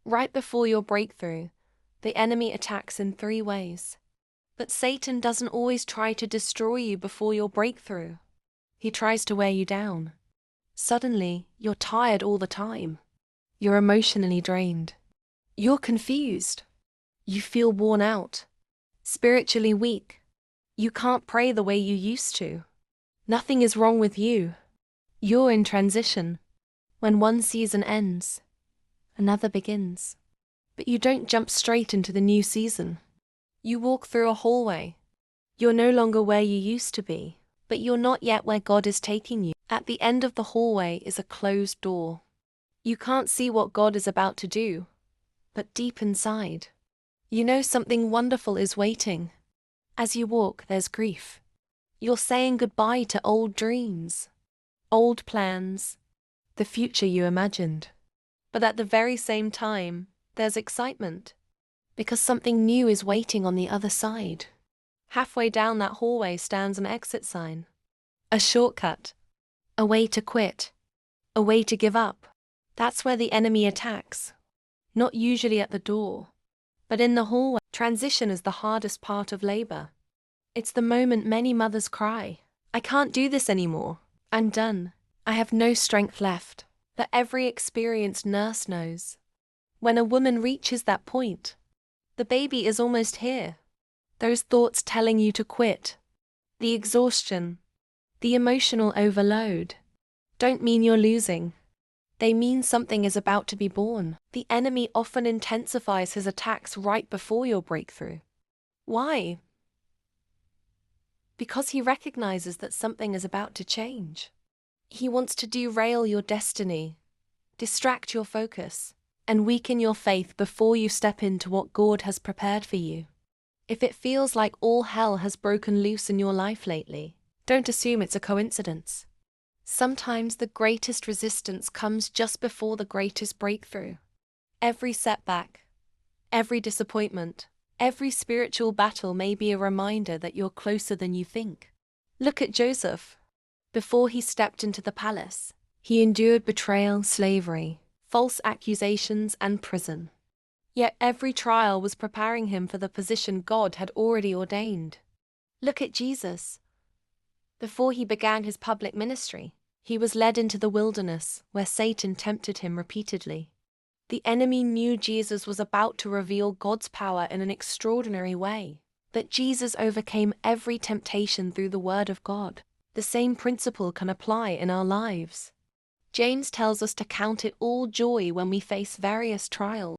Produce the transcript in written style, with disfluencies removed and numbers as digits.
Right before your breakthrough, the enemy attacks in 3 ways. But Satan doesn't always try to destroy you before your breakthrough. He tries to wear you down. Suddenly, you're tired all the time. You're emotionally drained. You're confused. You feel worn out. Spiritually weak. You can't pray the way you used to. Nothing is wrong with you. You're in transition. When one season ends, another begins. But you don't jump straight into the new season. You walk through a hallway. You're no longer where you used to be, but you're not yet where God is taking you. At the end of the hallway is a closed door. You can't see what God is about to do, but deep inside, you know something wonderful is waiting. As you walk, there's grief. You're saying goodbye to old dreams, old plans, the future you imagined. But at the very same time, there's excitement, because something new is waiting on the other side. Halfway down that hallway stands an exit sign. A shortcut. A way to quit. A way to give up. That's where the enemy attacks. Not usually at the door, but in the hallway. Transition is the hardest part of labor. It's the moment many mothers cry, "I can't do this anymore. I'm done. I have no strength left." But every experienced nurse knows, when a woman reaches that point, the baby is almost here. Those thoughts telling you to quit, the exhaustion, the emotional overload, don't mean you're losing. They mean something is about to be born. The enemy often intensifies his attacks right before your breakthrough. Why? Because he recognizes that something is about to change. He wants to derail your destiny, distract your focus, and weaken your faith before you step into what God has prepared for you. If it feels like all hell has broken loose in your life lately, don't assume it's a coincidence. Sometimes the greatest resistance comes just before the greatest breakthrough. Every setback, every disappointment, every spiritual battle may be a reminder that you're closer than you think. Look at Joseph. Before he stepped into the palace, he endured betrayal, slavery, false accusations, and prison. Yet every trial was preparing him for the position God had already ordained. Look at Jesus. Before he began his public ministry, he was led into the wilderness, where Satan tempted him repeatedly. The enemy knew Jesus was about to reveal God's power in an extraordinary way, but Jesus overcame every temptation through the Word of God. The same principle can apply in our lives. James tells us to count it all joy when we face various trials.